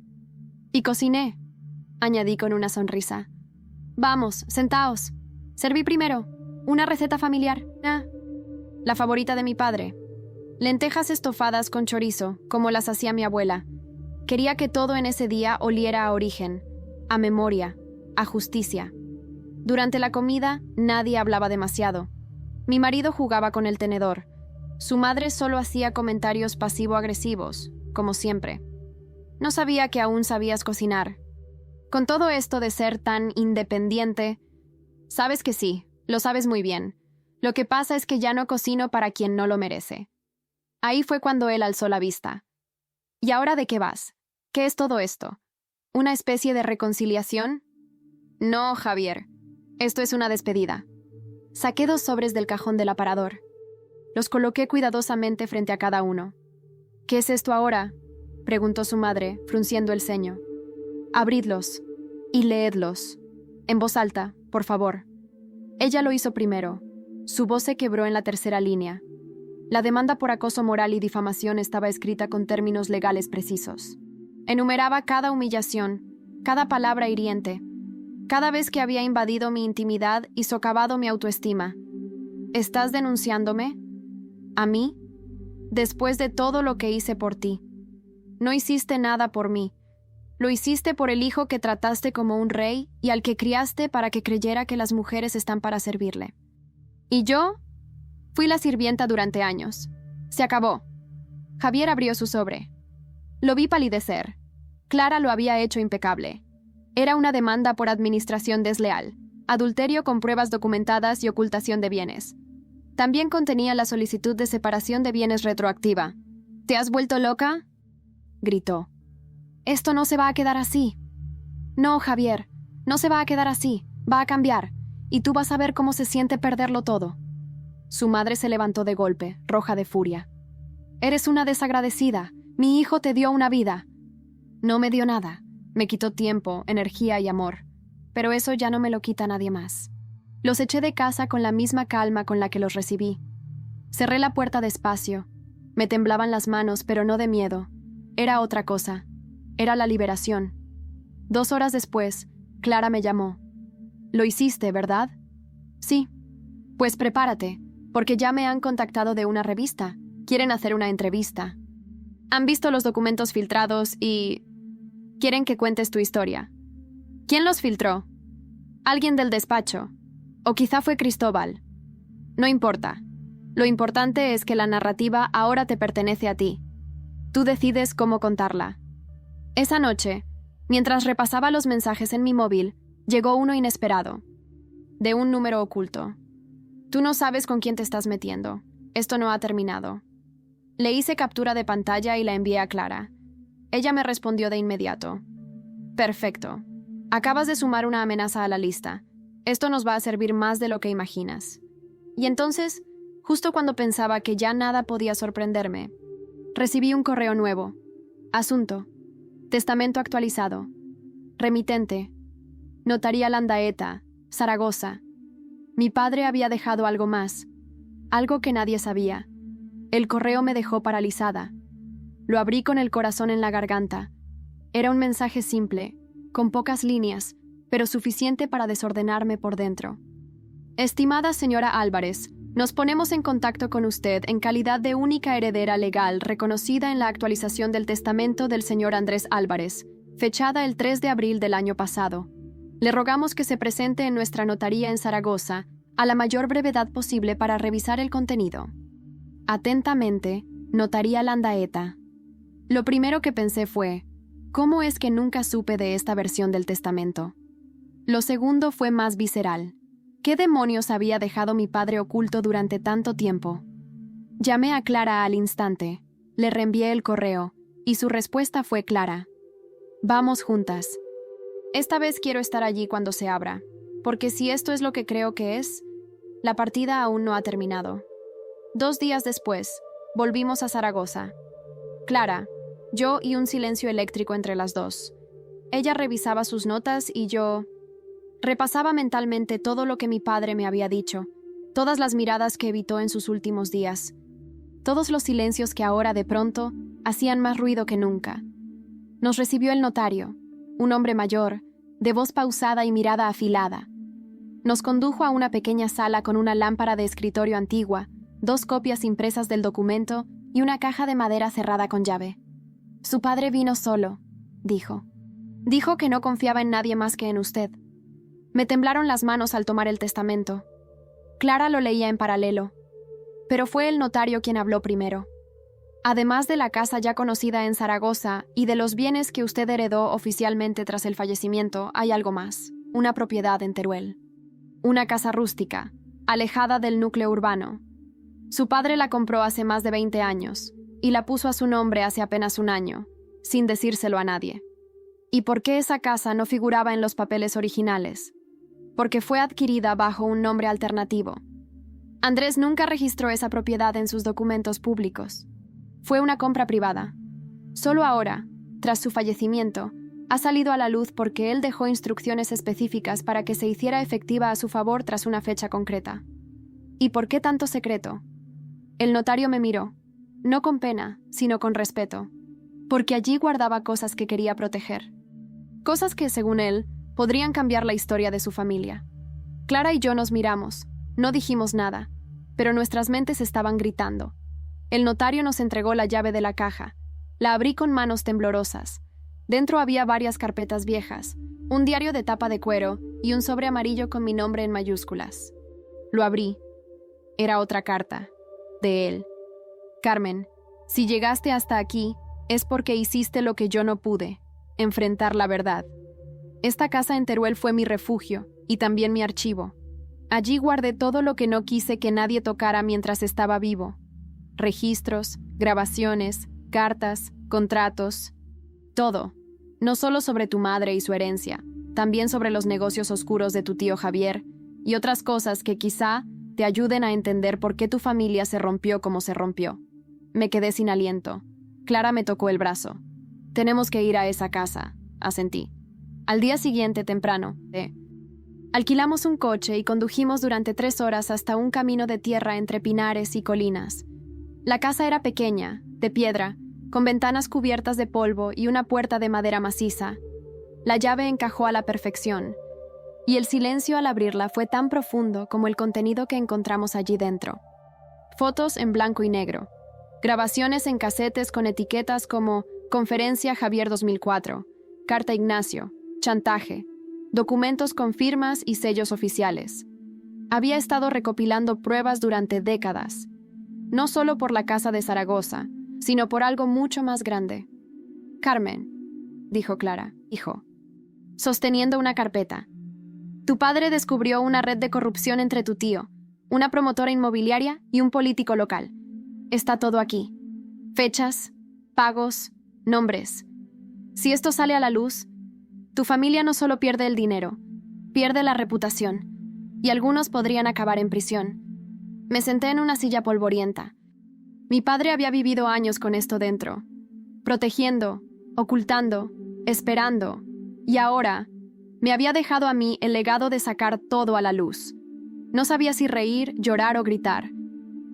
«Y cociné», añadí con una sonrisa. «Vamos, sentaos. Serví primero. Una receta familiar. La favorita de mi padre. Lentejas estofadas con chorizo, como las hacía mi abuela. Quería que todo en ese día oliera a origen, a memoria, a justicia». Durante la comida, nadie hablaba demasiado. Mi marido jugaba con el tenedor. Su madre solo hacía comentarios pasivo-agresivos, como siempre. No sabía que aún sabías cocinar. Con todo esto de ser tan independiente, sabes que sí, lo sabes muy bien. Lo que pasa es que ya no cocino para quien no lo merece. Ahí fue cuando él alzó la vista. ¿Y ahora de qué vas? ¿Qué es todo esto? ¿Una especie de reconciliación? No, Javier. Esto es una despedida. Saqué 2 sobres del cajón del aparador. Los coloqué cuidadosamente frente a cada uno. ¿Qué es esto ahora?, preguntó su madre, frunciendo el ceño. Abridlos y leedlos. En voz alta, por favor. Ella lo hizo primero. Su voz se quebró en la tercera línea. La demanda por acoso moral y difamación estaba escrita con términos legales precisos. Enumeraba cada humillación, cada palabra hiriente, cada vez que había invadido mi intimidad y socavado mi autoestima. ¿Estás denunciándome? ¿A mí? Después de todo lo que hice por ti. No hiciste nada por mí. Lo hiciste por el hijo que trataste como un rey y al que criaste para que creyera que las mujeres están para servirle. ¿Y yo? Fui la sirvienta durante años. Se acabó. Javier abrió su sobre. Lo vi palidecer. Clara lo había hecho impecable. Era una demanda por administración desleal, adulterio con pruebas documentadas y ocultación de bienes. También contenía la solicitud de separación de bienes retroactiva. ¿Te has vuelto loca?, gritó. Esto no se va a quedar así. No, Javier, no se va a quedar así. Va a cambiar. Y tú vas a ver cómo se siente perderlo todo. Su madre se levantó de golpe, roja de furia. Eres una desagradecida. Mi hijo te dio una vida. No me dio nada. Me quitó tiempo, energía y amor. Pero eso ya no me lo quita nadie más. Los eché de casa con la misma calma con la que los recibí. Cerré la puerta despacio. Me temblaban las manos, pero no de miedo. Era otra cosa. Era la liberación. 2 horas después, Clara me llamó. ¿Lo hiciste, verdad? Sí. Pues prepárate, porque ya me han contactado de una revista. Quieren hacer una entrevista. Han visto los documentos filtrados y quieren que cuentes tu historia. ¿Quién los filtró? Alguien del despacho. O quizá fue Cristóbal. No importa. Lo importante es que la narrativa ahora te pertenece a ti. Tú decides cómo contarla. Esa noche, mientras repasaba los mensajes en mi móvil, llegó uno inesperado. De un número oculto. Tú no sabes con quién te estás metiendo. Esto no ha terminado. Le hice captura de pantalla y la envié a Clara. Ella me respondió de inmediato. Perfecto. Acabas de sumar una amenaza a la lista. Esto nos va a servir más de lo que imaginas. Y entonces, justo cuando pensaba que ya nada podía sorprenderme, recibí un correo nuevo. Asunto. Testamento actualizado. Remitente. Notaría Landaeta, Zaragoza. Mi padre había dejado algo más. Algo que nadie sabía. El correo me dejó paralizada. Lo abrí con el corazón en la garganta. Era un mensaje simple, con pocas líneas, pero suficiente para desordenarme por dentro. Estimada señora Álvarez, nos ponemos en contacto con usted en calidad de única heredera legal reconocida en la actualización del testamento del señor Andrés Álvarez, fechada el 3 de abril del año pasado. Le rogamos que se presente en nuestra notaría en Zaragoza a la mayor brevedad posible para revisar el contenido. Atentamente, Notaría Landaeta. Lo primero que pensé fue, ¿cómo es que nunca supe de esta versión del testamento? Lo segundo fue más visceral. ¿Qué demonios había dejado mi padre oculto durante tanto tiempo? Llamé a Clara al instante, le reenvié el correo, y su respuesta fue clara. Vamos juntas. Esta vez quiero estar allí cuando se abra, porque si esto es lo que creo que es, la partida aún no ha terminado. 2 días después, volvimos a Zaragoza. Clara, yo y un silencio eléctrico entre las dos. Ella revisaba sus notas y yo repasaba mentalmente todo lo que mi padre me había dicho, todas las miradas que evitó en sus últimos días, todos los silencios que ahora de pronto hacían más ruido que nunca. Nos recibió el notario, un hombre mayor, de voz pausada y mirada afilada. Nos condujo a una pequeña sala con una lámpara de escritorio antigua, 2 copias impresas del documento y una caja de madera cerrada con llave. Su padre vino solo, dijo. Dijo que no confiaba en nadie más que en usted. Me temblaron las manos al tomar el testamento. Clara lo leía en paralelo, pero fue el notario quien habló primero. Además de la casa ya conocida en Zaragoza y de los bienes que usted heredó oficialmente tras el fallecimiento, hay algo más, una propiedad en Teruel. Una casa rústica, alejada del núcleo urbano. Su padre la compró hace más de 20 años y la puso a su nombre hace apenas un año, sin decírselo a nadie. ¿Y por qué esa casa no figuraba en los papeles originales? Porque fue adquirida bajo un nombre alternativo. Andrés nunca registró esa propiedad en sus documentos públicos. Fue una compra privada. Solo ahora, tras su fallecimiento, ha salido a la luz porque él dejó instrucciones específicas para que se hiciera efectiva a su favor tras una fecha concreta. ¿Y por qué tanto secreto? El notario me miró, no con pena, sino con respeto, porque allí guardaba cosas que quería proteger. Cosas que, según él, podrían cambiar la historia de su familia. Clara y yo nos miramos, no dijimos nada, pero nuestras mentes estaban gritando. El notario nos entregó la llave de la caja. La abrí con manos temblorosas. Dentro había varias carpetas viejas, un diario de tapa de cuero y un sobre amarillo con mi nombre en mayúsculas. Lo abrí. Era otra carta. De él. Carmen, si llegaste hasta aquí, es porque hiciste lo que yo no pude, enfrentar la verdad. Esta casa en Teruel fue mi refugio y también mi archivo. Allí guardé todo lo que no quise que nadie tocara mientras estaba vivo. Registros, grabaciones, cartas, contratos, todo. No solo sobre tu madre y su herencia, también sobre los negocios oscuros de tu tío Javier y otras cosas que quizá te ayuden a entender por qué tu familia se rompió como se rompió. Me quedé sin aliento. Clara me tocó el brazo. Tenemos que ir a esa casa, asentí. Al día siguiente, temprano, alquilamos un coche y condujimos durante 3 horas hasta un camino de tierra entre pinares y colinas. La casa era pequeña, de piedra, con ventanas cubiertas de polvo y una puerta de madera maciza. La llave encajó a la perfección, y el silencio al abrirla fue tan profundo como el contenido que encontramos allí dentro. Fotos en blanco y negro, grabaciones en casetes con etiquetas como Conferencia Javier 2004, Carta Ignacio, Chantaje, documentos con firmas y sellos oficiales. Había estado recopilando pruebas durante décadas, no solo por la casa de Zaragoza, sino por algo mucho más grande. Carmen, dijo Clara, hijo, sosteniendo una carpeta. Tu padre descubrió una red de corrupción entre tu tío, una promotora inmobiliaria y un político local. Está todo aquí. Fechas, pagos, nombres. Si esto sale a la luz, tu familia no solo pierde el dinero, pierde la reputación, y algunos podrían acabar en prisión. Me senté en una silla polvorienta. Mi padre había vivido años con esto dentro, protegiendo, ocultando, esperando, y ahora me había dejado a mí el legado de sacar todo a la luz. No sabía si reír, llorar o gritar,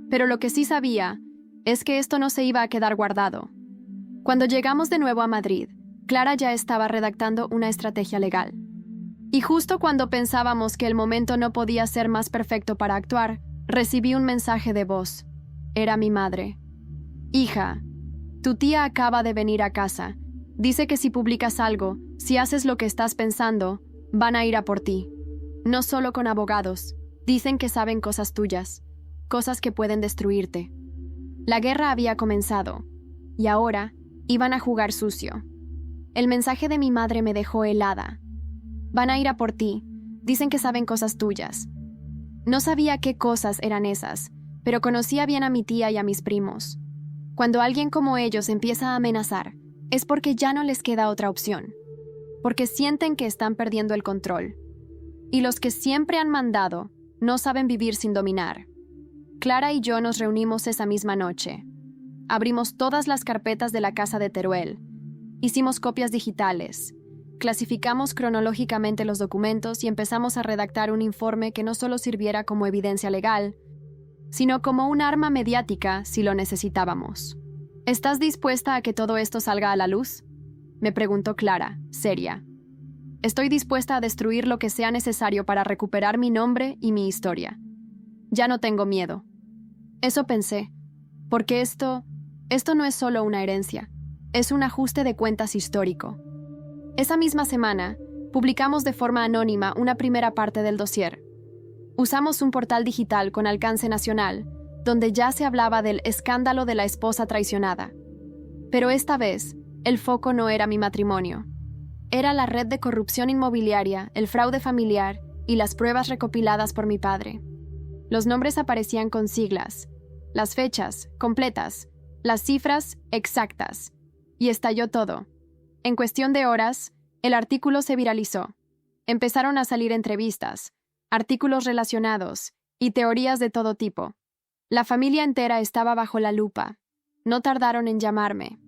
pero lo que sí sabía es que esto no se iba a quedar guardado. Cuando llegamos de nuevo a Madrid, Clara ya estaba redactando una estrategia legal. Y justo cuando pensábamos que el momento no podía ser más perfecto para actuar, recibí un mensaje de voz. Era mi madre. Hija, tu tía acaba de venir a casa. Dice que si publicas algo, si haces lo que estás pensando, van a ir a por ti. No solo con abogados. Dicen que saben cosas tuyas, cosas que pueden destruirte. La guerra había comenzado, y ahora iban a jugar sucio. El mensaje de mi madre me dejó helada. Van a ir a por ti. Dicen que saben cosas tuyas. No sabía qué cosas eran esas, pero conocía bien a mi tía y a mis primos. Cuando alguien como ellos empieza a amenazar, es porque ya no les queda otra opción, porque sienten que están perdiendo el control. Y los que siempre han mandado no saben vivir sin dominar. Clara y yo nos reunimos esa misma noche. Abrimos todas las carpetas de la casa de Teruel. Hicimos copias digitales. Clasificamos cronológicamente los documentos y empezamos a redactar un informe que no solo sirviera como evidencia legal, sino como un arma mediática si lo necesitábamos. ¿Estás dispuesta a que todo esto salga a la luz?, me preguntó Clara, seria. Estoy dispuesta a destruir lo que sea necesario para recuperar mi nombre y mi historia. Ya no tengo miedo. Eso pensé, porque esto no es solo una herencia, es un ajuste de cuentas histórico. Esa misma semana, publicamos de forma anónima una primera parte del dossier. Usamos un portal digital con alcance nacional, donde ya se hablaba del escándalo de la esposa traicionada. Pero esta vez, el foco no era mi matrimonio. Era la red de corrupción inmobiliaria, el fraude familiar y las pruebas recopiladas por mi padre. Los nombres aparecían con siglas, las fechas completas, las cifras exactas. Y estalló todo. En cuestión de horas, el artículo se viralizó. Empezaron a salir entrevistas, artículos relacionados y teorías de todo tipo. La familia entera estaba bajo la lupa. No tardaron en llamarme.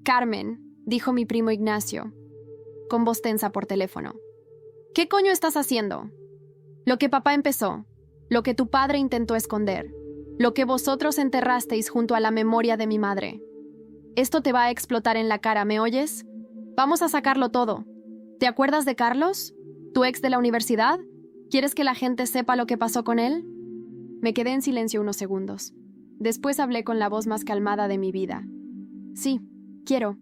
«Carmen», dijo mi primo Ignacio, con voz tensa por teléfono. «¿Qué coño estás haciendo? Lo que papá empezó, lo que tu padre intentó esconder, lo que vosotros enterrasteis junto a la memoria de mi madre. Esto te va a explotar en la cara, ¿me oyes? Vamos a sacarlo todo. ¿Te acuerdas de Carlos? ¿Tu ex de la universidad? ¿Quieres que la gente sepa lo que pasó con él?» Me quedé en silencio unos segundos. Después hablé con la voz más calmada de mi vida. «Sí, quiero.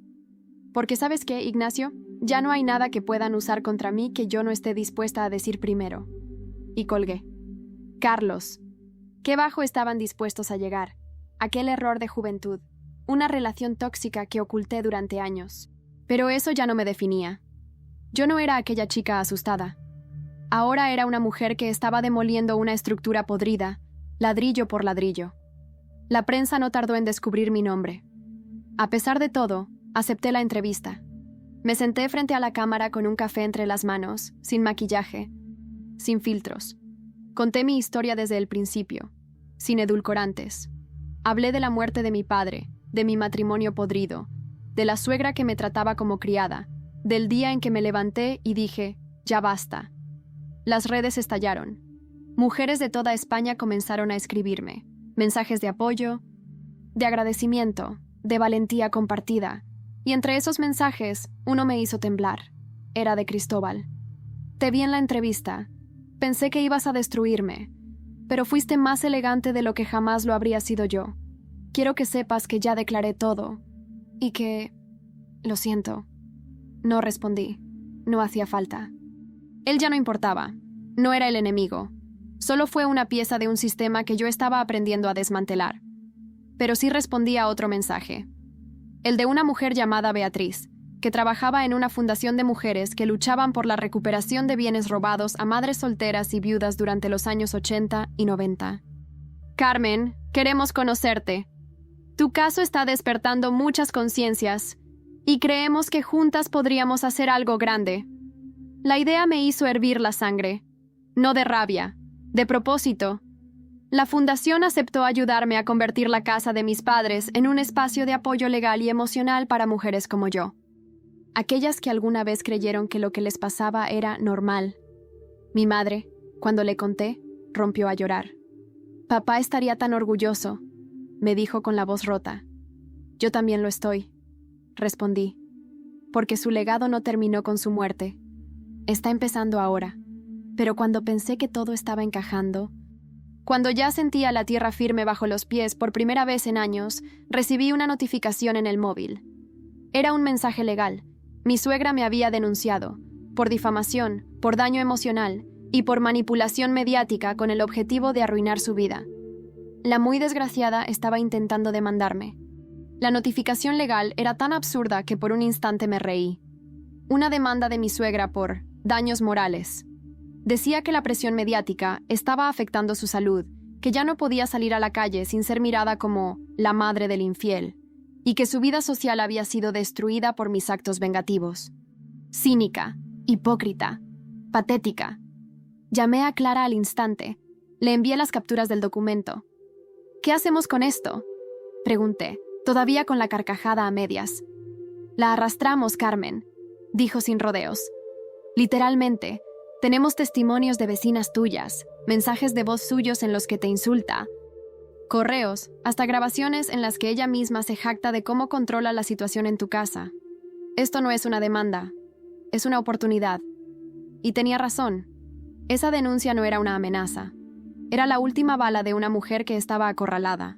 Porque ¿sabes qué, Ignacio? Ya no hay nada que puedan usar contra mí que yo no esté dispuesta a decir primero». Y colgué. Carlos. Qué bajo estaban dispuestos a llegar. Aquel error de juventud. Una relación tóxica que oculté durante años. Pero eso ya no me definía. Yo no era aquella chica asustada. Ahora era una mujer que estaba demoliendo una estructura podrida, ladrillo por ladrillo. La prensa no tardó en descubrir mi nombre. A pesar de todo, acepté la entrevista. Me senté frente a la cámara con un café entre las manos, sin maquillaje, sin filtros. Conté mi historia desde el principio, sin edulcorantes. Hablé de la muerte de mi padre, de mi matrimonio podrido, de la suegra que me trataba como criada, del día en que me levanté y dije, ya basta. Las redes estallaron. Mujeres de toda España comenzaron a escribirme, mensajes de apoyo, de agradecimiento, de valentía compartida, y entre esos mensajes, uno me hizo temblar. Era de Cristóbal. Te vi en la entrevista. Pensé que ibas a destruirme, pero fuiste más elegante de lo que jamás lo habría sido yo. Quiero que sepas que ya declaré todo, y que... Lo siento. No respondí. No hacía falta. Él ya no importaba. No era el enemigo. Solo fue una pieza de un sistema que yo estaba aprendiendo a desmantelar. Pero sí respondí a otro mensaje. El de una mujer llamada Beatriz, que trabajaba en una fundación de mujeres que luchaban por la recuperación de bienes robados a madres solteras y viudas durante los años 80 y 90. Carmen, queremos conocerte. Tu caso está despertando muchas conciencias y creemos que juntas podríamos hacer algo grande. La idea me hizo hervir la sangre, no de rabia, de propósito. La fundación aceptó ayudarme a convertir la casa de mis padres en un espacio de apoyo legal y emocional para mujeres como yo. Aquellas que alguna vez creyeron que lo que les pasaba era normal. Mi madre, cuando le conté, rompió a llorar. «Papá estaría tan orgulloso», me dijo con la voz rota. «Yo también lo estoy», respondí, «porque su legado no terminó con su muerte. Está empezando ahora». Pero cuando pensé que todo estaba encajando, cuando ya sentía la tierra firme bajo los pies por primera vez en años, recibí una notificación en el móvil. Era un mensaje legal. Mi suegra me había denunciado, por difamación, por daño emocional y por manipulación mediática con el objetivo de arruinar su vida. La muy desgraciada estaba intentando demandarme. La notificación legal era tan absurda que por un instante me reí. Una demanda de mi suegra por daños morales. Decía que la presión mediática estaba afectando su salud, que ya no podía salir a la calle sin ser mirada como la madre del infiel, y que su vida social había sido destruida por mis actos vengativos. Cínica, hipócrita, patética. Llamé a Clara al instante. Le envié las capturas del documento. «¿Qué hacemos con esto?», pregunté, todavía con la carcajada a medias. «La arrastramos, Carmen», dijo sin rodeos. «Literalmente. Tenemos testimonios de vecinas tuyas, mensajes de voz suyos en los que te insulta, correos, hasta grabaciones en las que ella misma se jacta de cómo controla la situación en tu casa. Esto no es una demanda, es una oportunidad». Y tenía razón. Esa denuncia no era una amenaza. Era la última bala de una mujer que estaba acorralada.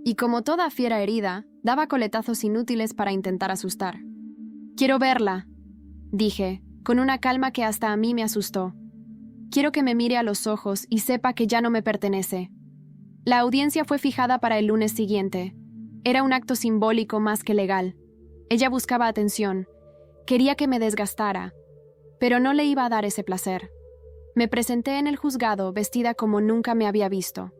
Y como toda fiera herida, daba coletazos inútiles para intentar asustar. «Quiero verla», dije, con una calma que hasta a mí me asustó. Quiero que me mire a los ojos y sepa que ya no me pertenece. La audiencia fue fijada para el lunes siguiente. Era un acto simbólico más que legal. Ella buscaba atención. Quería que me desgastara, pero no le iba a dar ese placer. Me presenté en el juzgado vestida como nunca me había visto.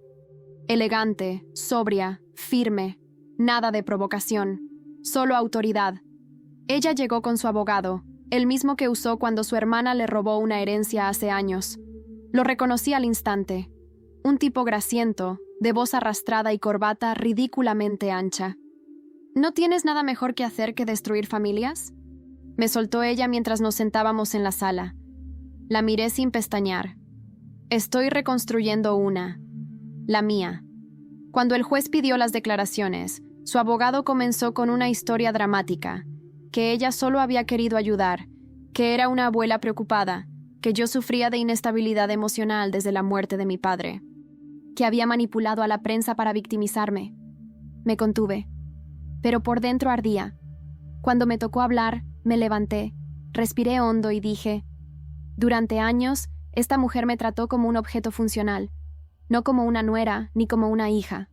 Elegante, sobria, firme, nada de provocación, solo autoridad. Ella llegó con su abogado, el mismo que usó cuando su hermana le robó una herencia hace años. Lo reconocí al instante. Un tipo grasiento, de voz arrastrada y corbata ridículamente ancha. ¿No tienes nada mejor que hacer que destruir familias?, me soltó ella mientras nos sentábamos en la sala. La miré sin pestañear. Estoy reconstruyendo una. La mía. Cuando el juez pidió las declaraciones, su abogado comenzó con una historia dramática, que ella solo había querido ayudar, que era una abuela preocupada, que yo sufría de inestabilidad emocional desde la muerte de mi padre, que había manipulado a la prensa para victimizarme. Me contuve, pero por dentro ardía. Cuando me tocó hablar, me levanté, respiré hondo y dije: durante años, esta mujer me trató como un objeto funcional, no como una nuera ni como una hija.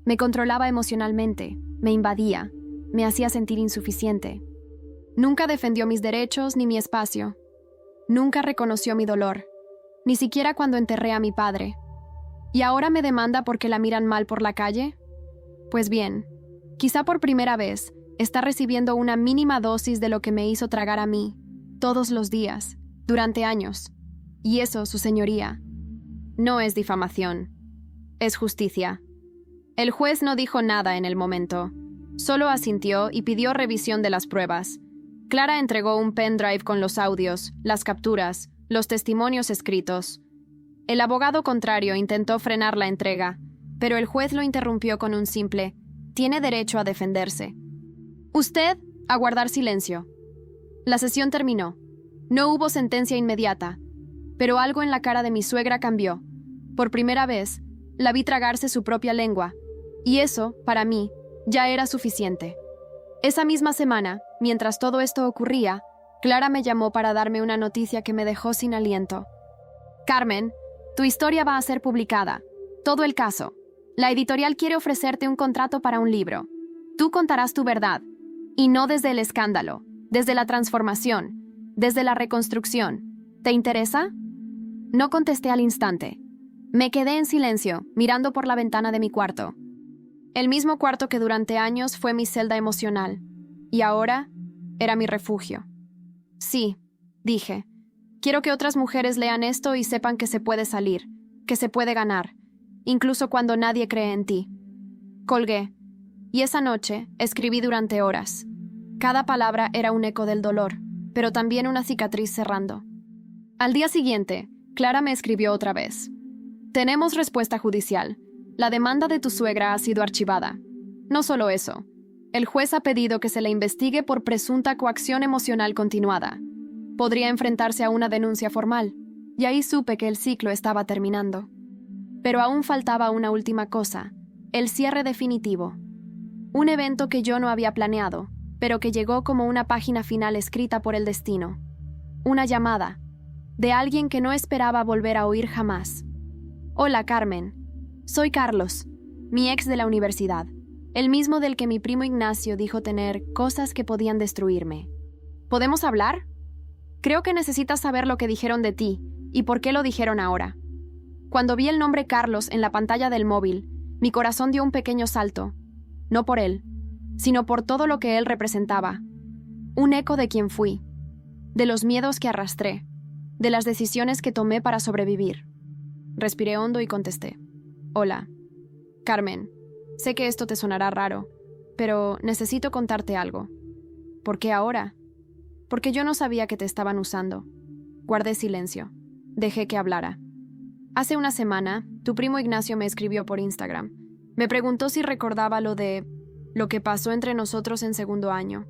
Me controlaba emocionalmente, me invadía, me hacía sentir insuficiente. Nunca defendió mis derechos ni mi espacio. Nunca reconoció mi dolor, ni siquiera cuando enterré a mi padre. ¿Y ahora me demanda porque la miran mal por la calle? Pues bien, quizá por primera vez, está recibiendo una mínima dosis de lo que me hizo tragar a mí, todos los días, durante años. Y eso, su señoría, no es difamación, es justicia. El juez no dijo nada en el momento, solo asintió y pidió revisión de las pruebas. Clara entregó un pendrive con los audios, las capturas, los testimonios escritos. El abogado contrario intentó frenar la entrega, pero el juez lo interrumpió con un simple: tiene derecho a defenderse. Usted, a guardar silencio. La sesión terminó. No hubo sentencia inmediata, pero algo en la cara de mi suegra cambió. Por primera vez, la vi tragarse su propia lengua, y eso, para mí, ya era suficiente. Esa misma semana, mientras todo esto ocurría, Clara me llamó para darme una noticia que me dejó sin aliento. Carmen, tu historia va a ser publicada. Todo el caso. La editorial quiere ofrecerte un contrato para un libro. Tú contarás tu verdad. Y no desde el escándalo, desde la transformación, desde la reconstrucción. ¿Te interesa? No contesté al instante. Me quedé en silencio, mirando por la ventana de mi cuarto. El mismo cuarto que durante años fue mi celda emocional. Y ahora era mi refugio. Sí, dije. Quiero que otras mujeres lean esto y sepan que se puede salir, que se puede ganar, incluso cuando nadie cree en ti. Colgué. Y esa noche escribí durante horas. Cada palabra era un eco del dolor, pero también una cicatriz cerrando. Al día siguiente, Clara me escribió otra vez. Tenemos respuesta judicial. La demanda de tu suegra ha sido archivada. No solo eso. El juez ha pedido que se le investigue por presunta coacción emocional continuada. Podría enfrentarse a una denuncia formal, y ahí supe que el ciclo estaba terminando. Pero aún faltaba una última cosa, el cierre definitivo. Un evento que yo no había planeado, pero que llegó como una página final escrita por el destino. Una llamada, de alguien que no esperaba volver a oír jamás. Hola, Carmen. Soy Carlos, mi ex de la universidad, el mismo del que mi primo Ignacio dijo tener cosas que podían destruirme. ¿Podemos hablar? Creo que necesitas saber lo que dijeron de ti y por qué lo dijeron ahora. Cuando vi el nombre Carlos en la pantalla del móvil, mi corazón dio un pequeño salto. No por él, sino por todo lo que él representaba. Un eco de quien fui, de los miedos que arrastré, de las decisiones que tomé para sobrevivir. Respiré hondo y contesté. Hola, Carmen. Sé que esto te sonará raro, pero necesito contarte algo. ¿Por qué ahora? Porque yo no sabía que te estaban usando. Guardé silencio. Dejé que hablara. Hace una semana, tu primo Ignacio me escribió por Instagram. Me preguntó si recordaba lo que pasó entre nosotros en segundo año.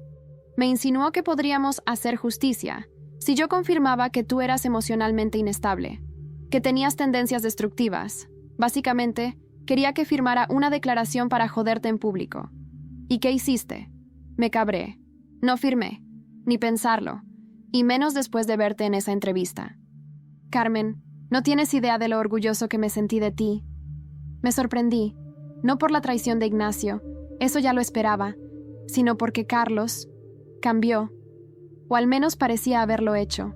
Me insinuó que podríamos hacer justicia si yo confirmaba que tú eras emocionalmente inestable, que tenías tendencias destructivas. Básicamente, quería que firmara una declaración para joderte en público. ¿Y qué hiciste? Me cabré. No firmé, ni pensarlo, y menos después de verte en esa entrevista. Carmen, No tienes idea de lo orgulloso que me sentí de ti. Me sorprendí, no por la traición de Ignacio, eso ya lo esperaba, sino porque Carlos cambió, o al menos parecía haberlo hecho.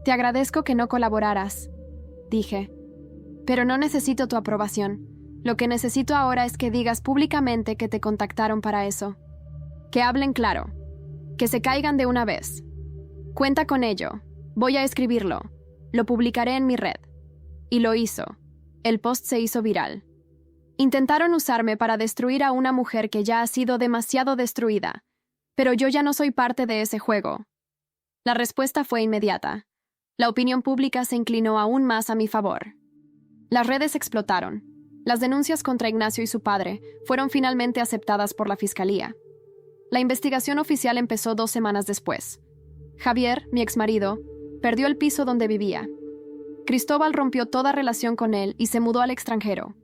Te agradezco que no colaboraras, dije, pero no necesito tu aprobación. Lo que necesito ahora es que digas públicamente que te contactaron para eso. Que hablen claro, que se caigan de una vez. Cuenta con ello, voy a escribirlo, lo publicaré en mi red. Y lo hizo. El post se hizo viral. Intentaron usarme para destruir a una mujer que ya ha sido demasiado destruida, pero yo ya no soy parte de ese juego. La respuesta fue inmediata. La opinión pública se inclinó aún más a mi favor. Las redes explotaron. Las denuncias contra Ignacio y su padre fueron finalmente aceptadas por la fiscalía. La investigación oficial empezó 2 semanas después. Javier, mi exmarido, perdió el piso donde vivía. Cristóbal rompió toda relación con él y se mudó al extranjero.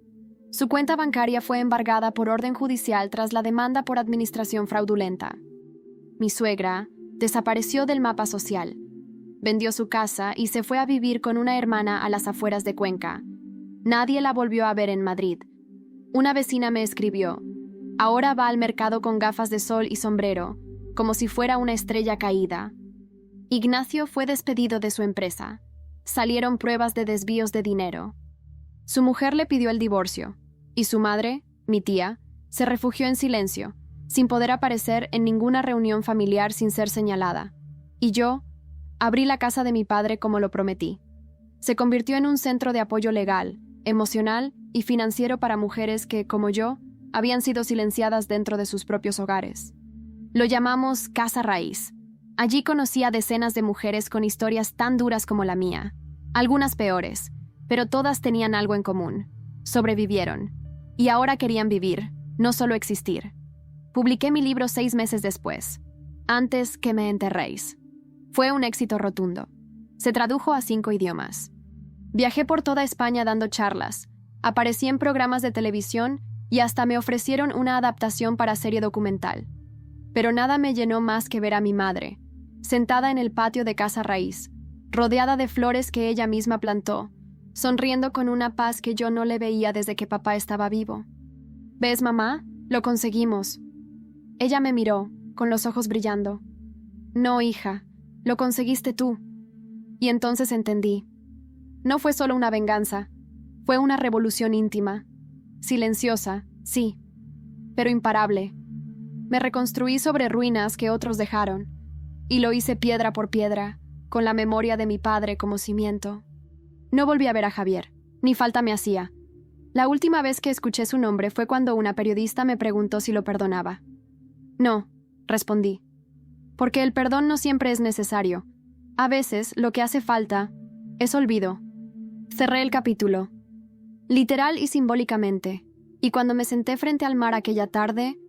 Su cuenta bancaria fue embargada por orden judicial tras la demanda por administración fraudulenta. Mi suegra desapareció del mapa social. Vendió su casa y se fue a vivir con una hermana a las afueras de Cuenca. Nadie la volvió a ver en Madrid. Una vecina me escribió: ahora va al mercado con gafas de sol y sombrero, como si fuera una estrella caída. Ignacio fue despedido de su empresa. Salieron pruebas de desvíos de dinero. Su mujer le pidió el divorcio, y su madre, mi tía, se refugió en silencio, sin poder aparecer en ninguna reunión familiar sin ser señalada. Y yo abrí la casa de mi padre como lo prometí. Se convirtió en un centro de apoyo legal, emocional y financiero para mujeres que, como yo, habían sido silenciadas dentro de sus propios hogares. Lo llamamos Casa Raíz. Allí conocí a decenas de mujeres con historias tan duras como la mía, algunas peores, pero todas tenían algo en común. Sobrevivieron. Y ahora querían vivir, no solo existir. Publiqué mi libro 6 meses después, Antes que me enterréis. Fue un éxito rotundo. Se tradujo a 5 idiomas. Viajé por toda España dando charlas, aparecí en programas de televisión y hasta me ofrecieron una adaptación para serie documental. Pero nada me llenó más que ver a mi madre, sentada en el patio de Casa Raíz, rodeada de flores que ella misma plantó, sonriendo con una paz que yo no le veía desde que papá estaba vivo. ¿Ves, mamá? Lo conseguimos. Ella me miró, con los ojos brillando. No, hija, lo conseguiste tú. Y entonces entendí. No fue solo una venganza, fue una revolución íntima. Silenciosa, sí, pero imparable. Me reconstruí sobre ruinas que otros dejaron, y lo hice piedra por piedra, con la memoria de mi padre como cimiento. No volví a ver a Javier, ni falta me hacía. La última vez que escuché su nombre fue cuando una periodista me preguntó si lo perdonaba. No, respondí, porque el perdón no siempre es necesario. A veces lo que hace falta es olvido. Cerré el capítulo, literal y simbólicamente, y cuando me senté frente al mar aquella tarde,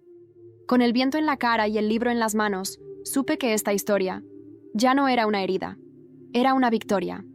con el viento en la cara y el libro en las manos, supe que esta historia ya no era una herida, era una victoria.